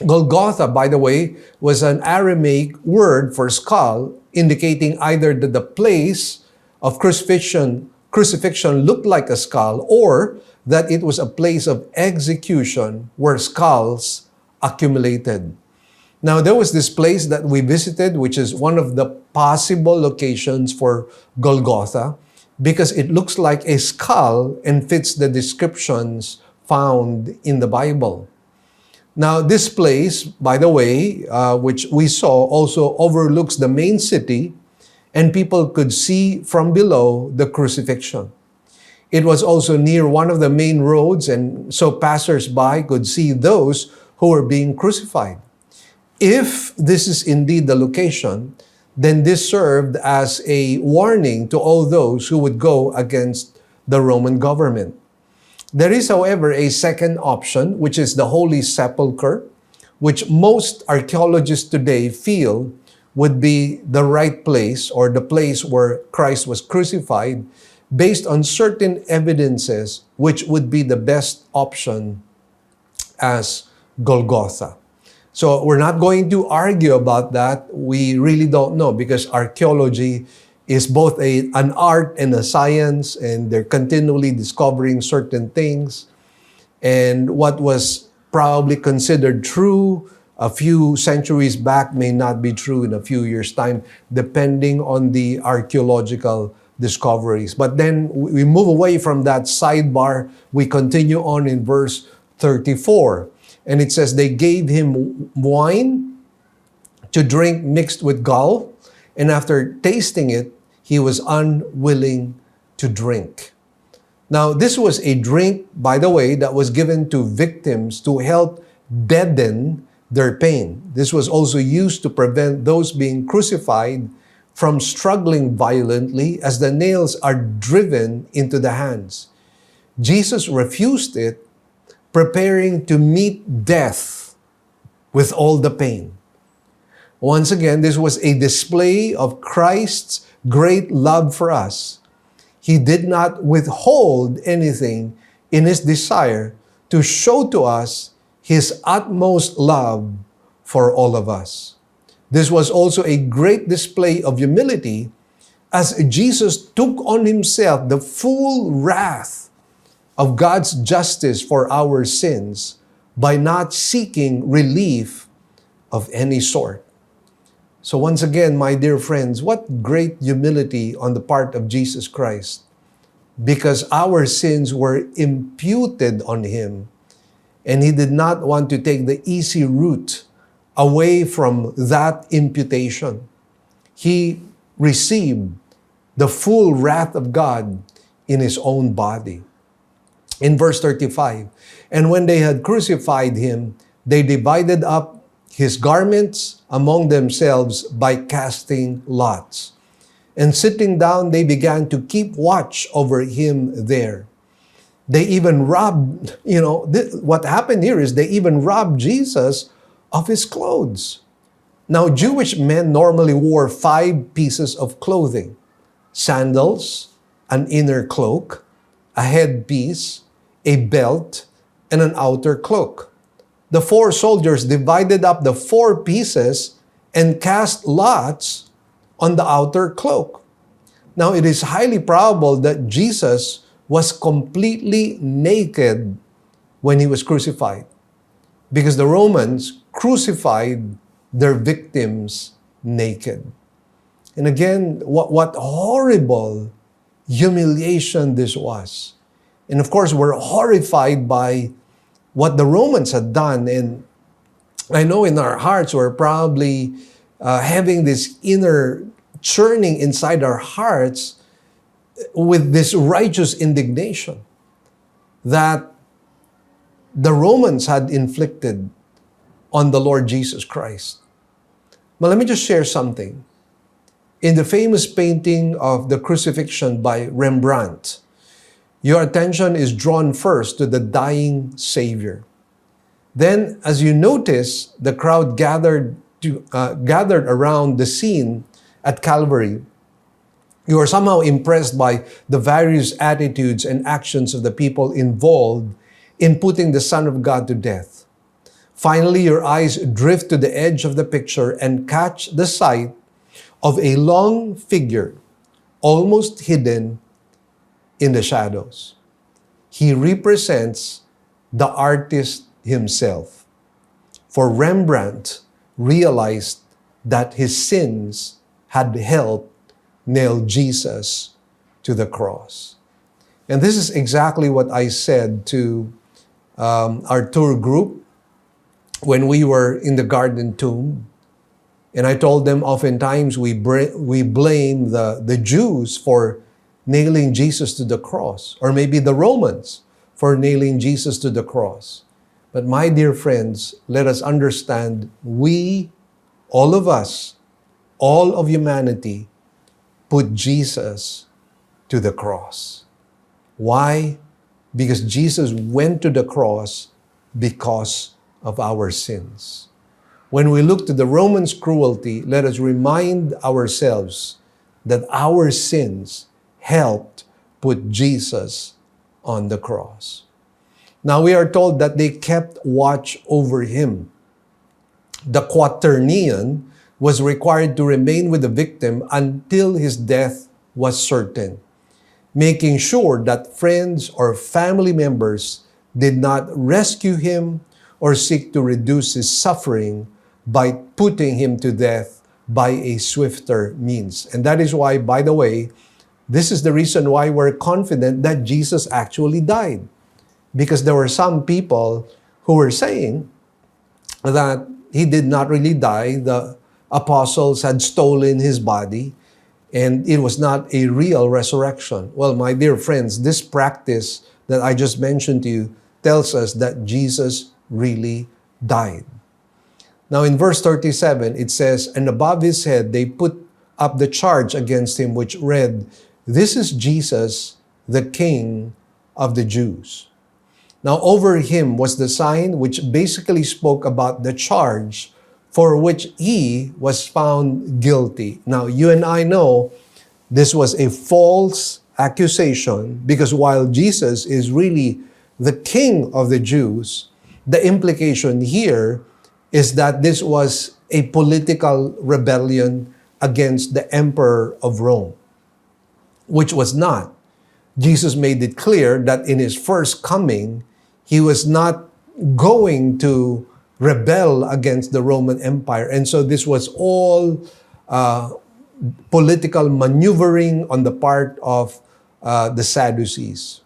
Golgotha, by the way, was an Aramaic word for skull, indicating either that the place of crucifixion looked like a skull, or that it was a place of execution where skulls accumulated. Now, there was this place that we visited, which is one of the possible locations for Golgotha, because it looks like a skull and fits the descriptions found in the Bible. Now, this place, by the way, which we saw, also overlooks the main city, and people could see from below the crucifixion. It was also near one of the main roads, and so passers-by could see those who were being crucified. If this is indeed the location, then this served as a warning to all those who would go against the Roman government. There is, however, a second option, which is the Holy Sepulchre, which most archaeologists today feel would be the right place or the place where Christ was crucified, based on certain evidences, which would be the best option as Golgotha. So we're not going to argue about that. We really don't know, because archaeology is both an art and a science, and they're continually discovering certain things. And what was probably considered true a few centuries back may not be true in a few years' time, depending on the archaeological discoveries. But then we move away from that sidebar. We continue on in verse 34. And it says, they gave him wine to drink mixed with gall, and after tasting it, he was unwilling to drink. Now, this was a drink, by the way, that was given to victims to help deaden their pain. This was also used to prevent those being crucified from struggling violently as the nails are driven into the hands. Jesus refused it, preparing to meet death with all the pain. Once again, this was a display of Christ's great love for us. He did not withhold anything in his desire to show to us his utmost love for all of us. This was also a great display of humility as Jesus took on himself the full wrath of God's justice for our sins by not seeking relief of any sort. So once again, my dear friends, what great humility on the part of Jesus Christ, because our sins were imputed on him, and he did not want to take the easy route away from that imputation. He received the full wrath of God in his own body. In verse 35, and when they had crucified him, they divided up his garments among themselves by casting lots. And sitting down, they began to keep watch over him there. They even robbed, what happened here is they even robbed Jesus of his clothes. Now, Jewish men normally wore 5 pieces of clothing: sandals, an inner cloak, a headpiece, a belt, and an outer cloak. The 4 soldiers divided up the 4 pieces and cast lots on the outer cloak. Now, it is highly probable that Jesus was completely naked when he was crucified, because the Romans crucified their victims naked. And again, what horrible humiliation this was. And of course, we're horrified by what the Romans had done. And I know in our hearts, we're probably having this inner churning inside our hearts with this righteous indignation that the Romans had inflicted on the Lord Jesus Christ. But let me just share something. In the famous painting of the Crucifixion by Rembrandt, your attention is drawn first to the dying Savior. Then, as you notice, the crowd gathered around the scene at Calvary, you are somehow impressed by the various attitudes and actions of the people involved in putting the Son of God to death. Finally, your eyes drift to the edge of the picture and catch the sight of a long figure, almost hidden in the shadows. He represents the artist himself. For Rembrandt realized that his sins had helped nail Jesus to the cross. And this is exactly what I said to our tour group when we were in the Garden Tomb. And I told them oftentimes we blame the Jews for nailing Jesus to the cross, or maybe the Romans for nailing Jesus to the cross. But my dear friends, let us understand, we, all of us, all of humanity, put Jesus to the cross. Why? Because Jesus went to the cross because of our sins. When we look to the Romans' cruelty, let us remind ourselves that our sins helped put Jesus on the cross. Now we are told that they kept watch over him. The quaternion was required to remain with the victim until his death was certain, making sure that friends or family members did not rescue him or seek to reduce his suffering by putting him to death by a swifter means. And that is why, by the way, this is the reason why we're confident that Jesus actually died. Because there were some people who were saying that he did not really die. The apostles had stolen his body. and it was not a real resurrection. Well, my dear friends, this practice that I just mentioned to you tells us that Jesus really died. Now in verse 37, it says, "And above his head they put up the charge against him, which read, 'This is Jesus, the King of the Jews.' Now over him was the sign which basically spoke about the charge for which he was found guilty." Now you and I know this was a false accusation, because while Jesus is really the King of the Jews, the implication here is that this was a political rebellion against the Emperor of Rome, which was not. Jesus made it clear that in his first coming, he was not going to rebel against the Roman Empire. And so this was all political maneuvering on the part of the Sadducees.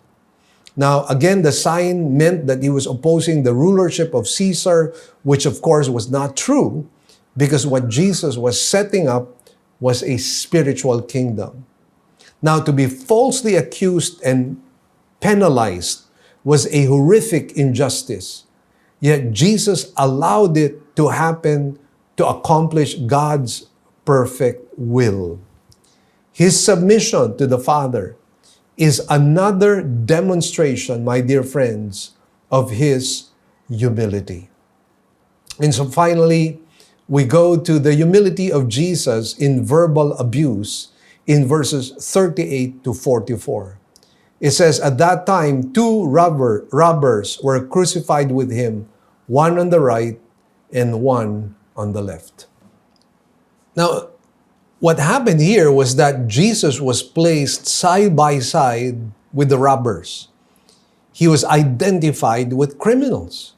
Now, again, the sign meant that he was opposing the rulership of Caesar, which of course was not true, because what Jesus was setting up was a spiritual kingdom. Now, to be falsely accused and penalized was a horrific injustice. Yet Jesus allowed it to happen to accomplish God's perfect will. His submission to the Father is another demonstration, my dear friends, of his humility. And so finally, we go to the humility of Jesus in verbal abuse in verses 38 to 44. It says, "At that time, two robbers were crucified with him, one on the right and one on the left." Now, what happened here was that Jesus was placed side by side with the robbers. He was identified with criminals.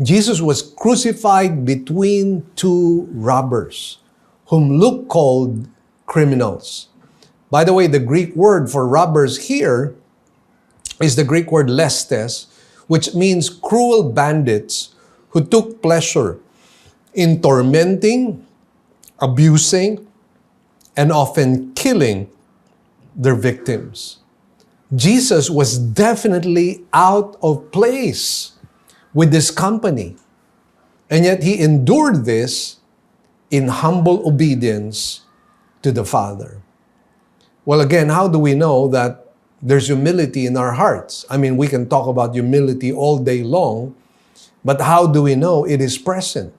Jesus was crucified between two robbers, whom Luke called criminals. By the way, the Greek word for robbers here is the Greek word lestes, which means cruel bandits who took pleasure in tormenting, abusing, and often killing their victims. Jesus was definitely out of place with this company, and yet he endured this in humble obedience to the Father. Well, again, how do we know that there's humility in our hearts? I mean, we can talk about humility all day long, but how do we know it is present?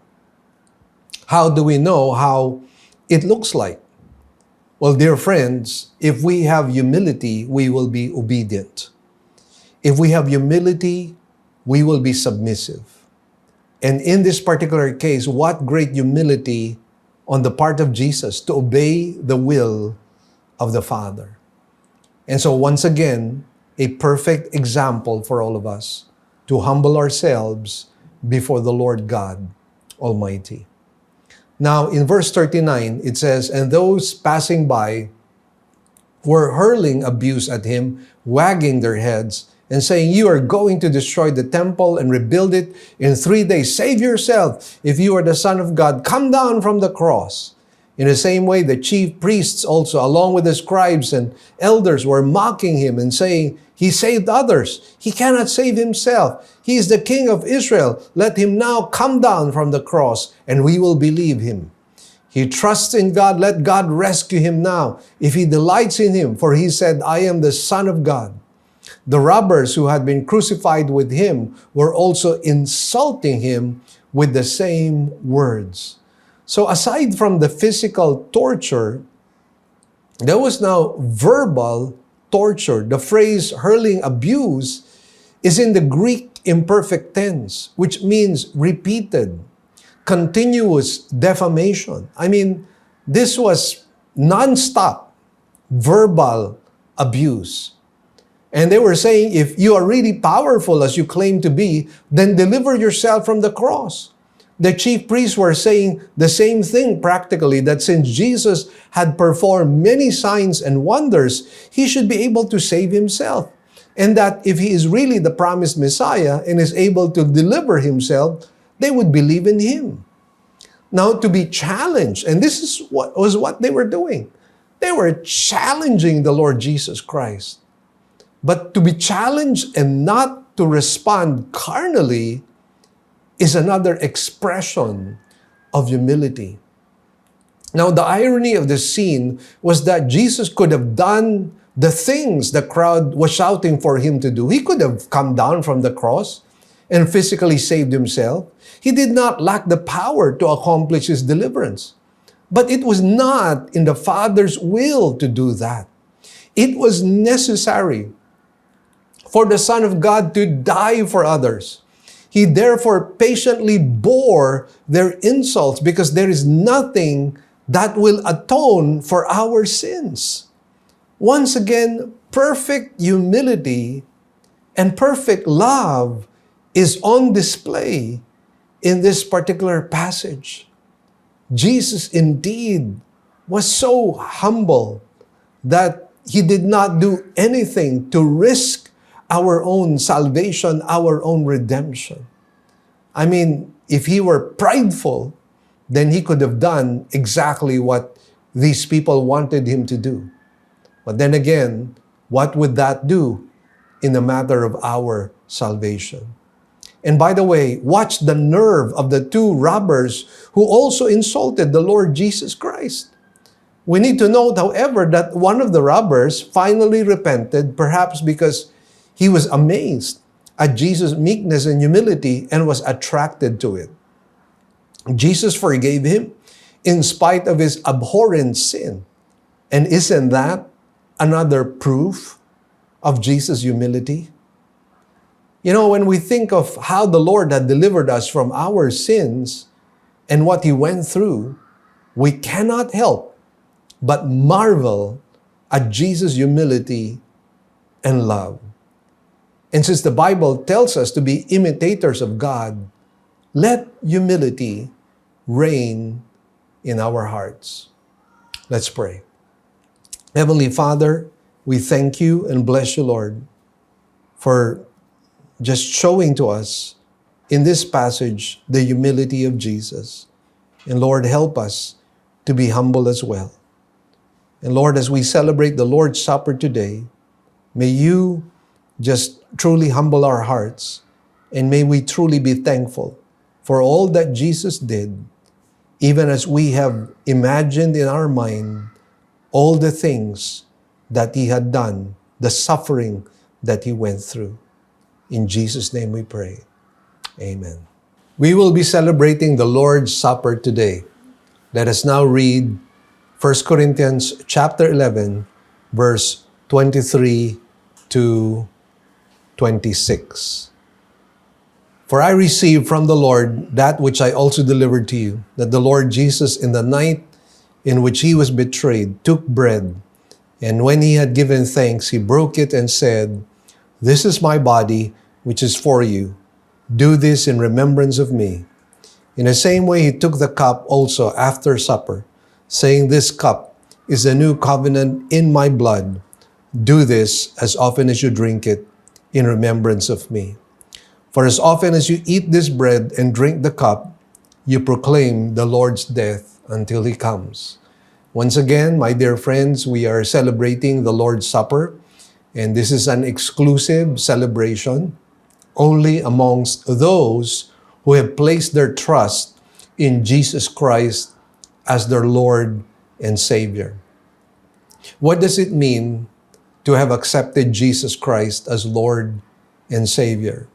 How do we know how it looks like? Well, dear friends, if we have humility, we will be obedient. If we have humility, we will be submissive. And in this particular case, what great humility on the part of Jesus to obey the will of the Father. And so once again, a perfect example for all of us to humble ourselves before the Lord God Almighty. Now, in verse 39, it says, "And those passing by were hurling abuse at him, wagging their heads, and saying, 'You are going to destroy the temple and rebuild it in 3 days. Save yourself. If you are the Son of God, come down from the cross.' In the same way, the chief priests also, along with the scribes and elders, were mocking him and saying, 'He saved others. He cannot save himself. He is the King of Israel. Let him now come down from the cross, and we will believe him. He trusts in God. Let God rescue him now, if he delights in him. For he said, I am the Son of God.' The robbers who had been crucified with him were also insulting him with the same words." So aside from the physical torture, there was now verbal torture. The phrase hurling abuse is in the Greek imperfect tense, which means repeated, continuous defamation. I mean, this was nonstop verbal abuse. And they were saying, if you are really powerful as you claim to be, then deliver yourself from the cross. The chief priests were saying the same thing practically, that since Jesus had performed many signs and wonders, he should be able to save himself. And that if he is really the promised Messiah and is able to deliver himself, they would believe in him. Now, to be challenged, and this is what they were doing. They were challenging the Lord Jesus Christ. But to be challenged and not to respond carnally is another expression of humility. Now, the irony of this scene was that Jesus could have done the things the crowd was shouting for him to do. He could have come down from the cross and physically saved himself. He did not lack the power to accomplish his deliverance. But it was not in the Father's will to do that. It was necessary for the Son of God to die for others. He therefore patiently bore their insults because there is nothing that will atone for our sins. Once again, perfect humility and perfect love is on display in this particular passage. Jesus indeed was so humble that he did not do anything to risk our own salvation, our own redemption. I mean, if he were prideful, then he could have done exactly what these people wanted him to do. But then again, what would that do in the matter of our salvation? And by the way, watch the nerve of the two robbers who also insulted the Lord Jesus Christ. We need to note, however, that one of the robbers finally repented, perhaps because he was amazed at Jesus' meekness and humility and was attracted to it. Jesus forgave him in spite of his abhorrent sin. And isn't that another proof of Jesus' humility? You know, when we think of how the Lord had delivered us from our sins and what he went through, we cannot help but marvel at Jesus' humility and love. And since the Bible tells us to be imitators of God, let humility reign in our hearts. Let's pray. Heavenly Father, we thank you and bless you, Lord, for just showing to us in this passage the humility of Jesus. And Lord, help us to be humble as well. And Lord, as we celebrate the Lord's Supper today, may you just truly humble our hearts, and may we truly be thankful for all that Jesus did, even as we have imagined in our mind all the things that he had done, the suffering that he went through. In Jesus' name we pray. Amen. We will be celebrating the Lord's Supper today. Let us now read 1 Corinthians chapter 11, verse 23 to 26. For I received from the Lord that which I also delivered to you, that the Lord Jesus, in the night in which he was betrayed, took bread, and when he had given thanks, he broke it and said, "This is my body, which is for you. Do this in remembrance of me." In the same way, he took the cup also after supper, saying, "This cup is the new covenant in my blood. Do this as often as you drink it in remembrance of me. For as often as you eat this bread and drink the cup, you proclaim the Lord's death until he comes." Once again, my dear friends, we are celebrating the Lord's Supper, and this is an exclusive celebration only amongst those who have placed their trust in Jesus Christ as their Lord and Savior. What does it mean to have accepted Jesus Christ as Lord and Savior?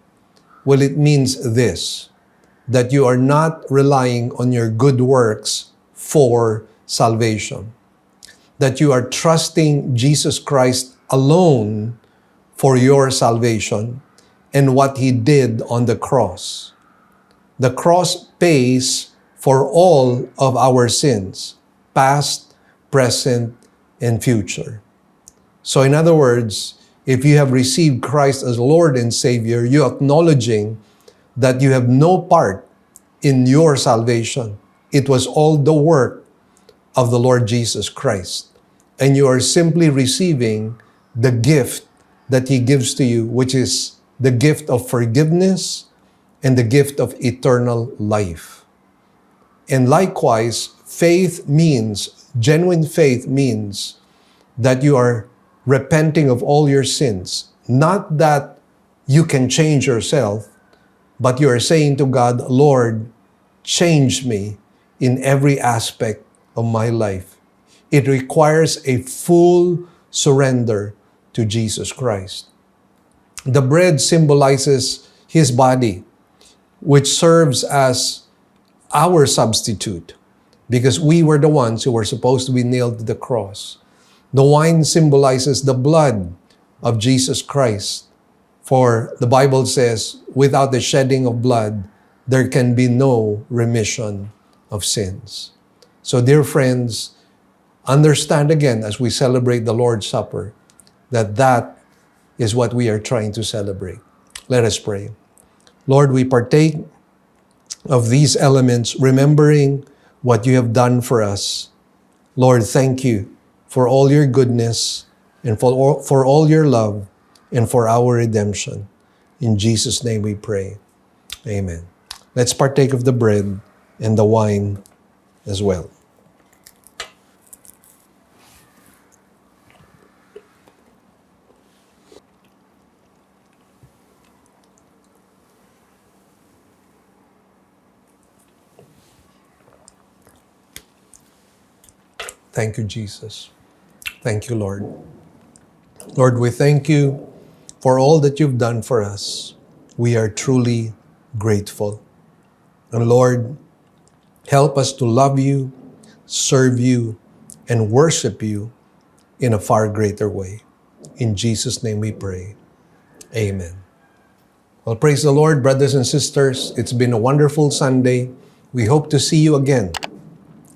Well, it means this, that you are not relying on your good works for salvation, that you are trusting Jesus Christ alone for your salvation and what he did on the cross. The cross pays for all of our sins, past, present, and future. So in other words, if you have received Christ as Lord and Savior, you're acknowledging that you have no part in your salvation. It was all the work of the Lord Jesus Christ. And you are simply receiving the gift that he gives to you, which is the gift of forgiveness and the gift of eternal life. And likewise, faith means Genuine faith means that you are repenting of all your sins. Not that you can change yourself, but you are saying to God, Lord, change me in every aspect of my life. It requires a full surrender to Jesus Christ. The bread symbolizes His body, which serves as our substitute, because we were the ones who were supposed to be nailed to the cross. The wine symbolizes the blood of Jesus Christ. For the Bible says, without the shedding of blood, there can be no remission of sins. So dear friends, understand again as we celebrate the Lord's Supper, that is what we are trying to celebrate. Let us pray. Lord, we partake of these elements, remembering what you have done for us. Lord, thank you for all your goodness and for all your love and for our redemption. In Jesus' name we pray. Amen. Let's partake of the bread and the wine as well. Thank you, Jesus. Thank you, Lord. Lord, we thank you for all that you've done for us. We are truly grateful. And Lord, help us to love you, serve you, and worship you in a far greater way. In Jesus' name we pray. Amen. Well, praise the Lord, brothers and sisters. It's been a wonderful Sunday. We hope to see you again.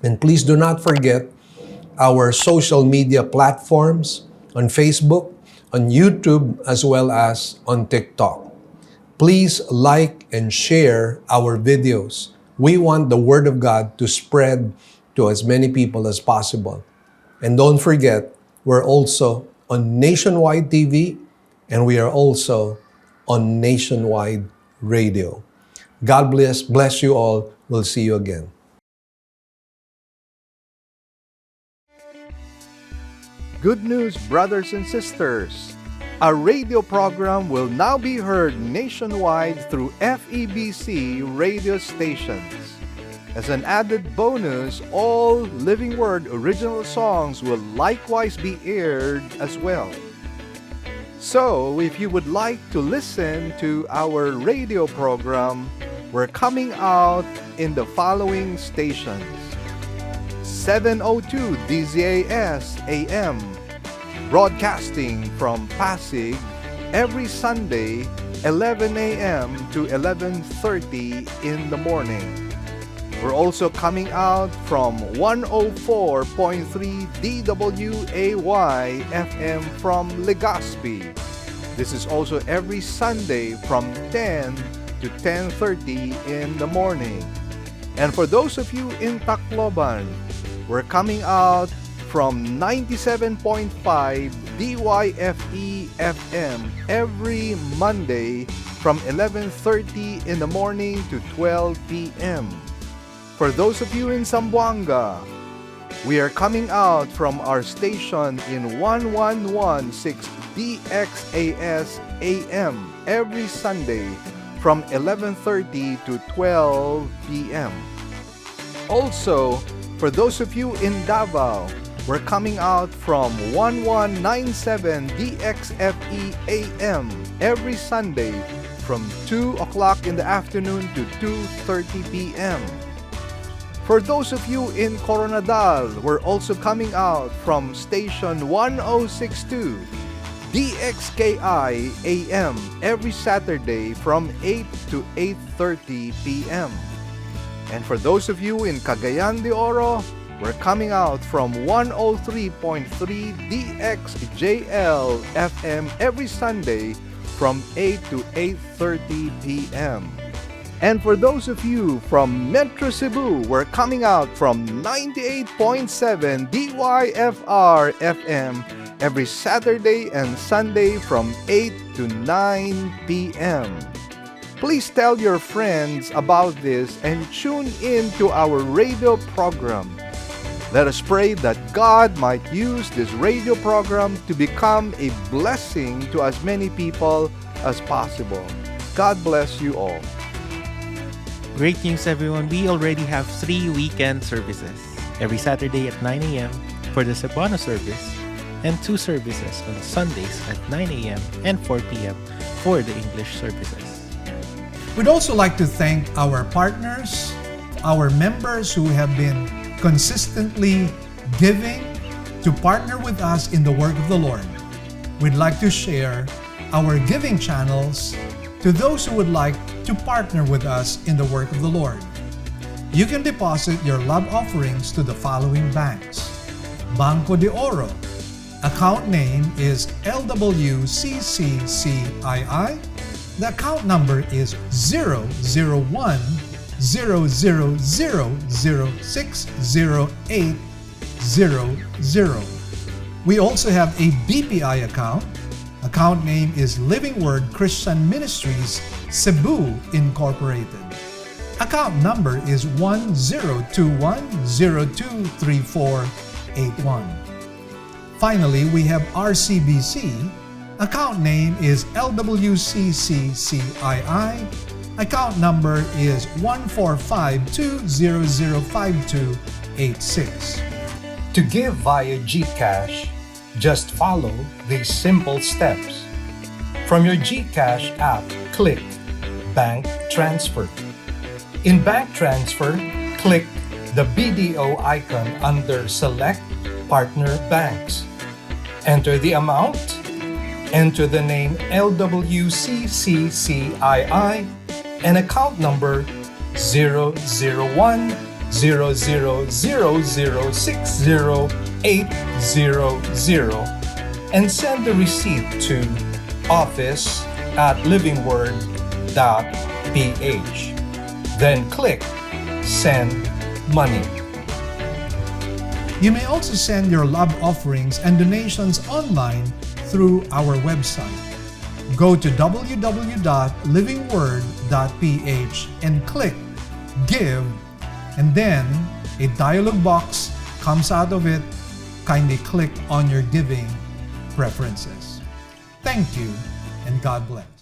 And please do not forget our social media platforms on Facebook, on YouTube, as well as on TikTok. Please like and share our videos. We want the Word of God to spread to as many people as possible. And don't forget, we're also on Nationwide TV, and we are also on Nationwide Radio. God bless you all. We'll see you again. Good news, brothers and sisters! Our radio program will now be heard nationwide through FEBC radio stations. As an added bonus, all Living Word original songs will likewise be aired as well. So, if you would like to listen to our radio program, we're coming out in the following stations: 702 DZAS AM, broadcasting from Pasig every Sunday, 11 a.m. to 11:30 in the morning. We're also coming out from 104.3 DWAY FM from Legazpi. This is also every Sunday from 10 to 10:30 in the morning. And for those of you in Tacloban, we're coming out from 97.5 DYFE FM every Monday from 11:30 in the morning to 12 p.m. For those of you in Zamboanga, we are coming out from our station in 1116 DXAS AM every Sunday from 11:30 to 12 p.m. Also, for those of you in Davao, we're coming out from 1197 DXFE AM every Sunday from 2 o'clock in the afternoon to 2:30 p.m. For those of you in Coronadal, we're also coming out from station 1062 DXKI AM every Saturday from 8 to 8:30 p.m. And for those of you in Cagayan de Oro, we're coming out from 103.3 DXJL FM every Sunday from 8 to 8:30 p.m. And for those of you from Metro Cebu, we're coming out from 98.7 DYFR FM every Saturday and Sunday from 8 to 9 p.m. Please tell your friends about this and tune in to our radio program. Let us pray that God might use this radio program to become a blessing to as many people as possible. God bless you all. Great news, everyone. We already have 3 weekend services. Every Saturday at 9 a.m. for the Cebuano service, and 2 services on Sundays at 9 a.m. and 4 p.m. for the English services. We'd also like to thank our partners, our members who have been consistently giving to partner with us in the work of the Lord. We'd like to share our giving channels to those who would like to partner with us in the work of the Lord. You can deposit your love offerings to the following banks. Banco de Oro. Account name is LWCCCII. The account number is 001-000-60800. We also have a BPI account. Account name is Living Word Christian Ministries, Cebu Incorporated. Account number is 1021023481. Finally, we have RCBC. Account name is LWCCCII. Account number is 14520052886. To give via GCash, just follow these simple steps. From your GCash app, click Bank Transfer. In Bank Transfer, click the BDO icon under Select Partner Banks. Enter the amount, enter the name LWCCCII and account number 001-000-60800 and send the receipt to office@livingword.ph. Then click Send Money. You may also send your love offerings and donations online through our website. Go to www.livingword.ph and click Give, and then a dialog box comes out of it. Kindly click on your giving preferences. Thank you, and God bless.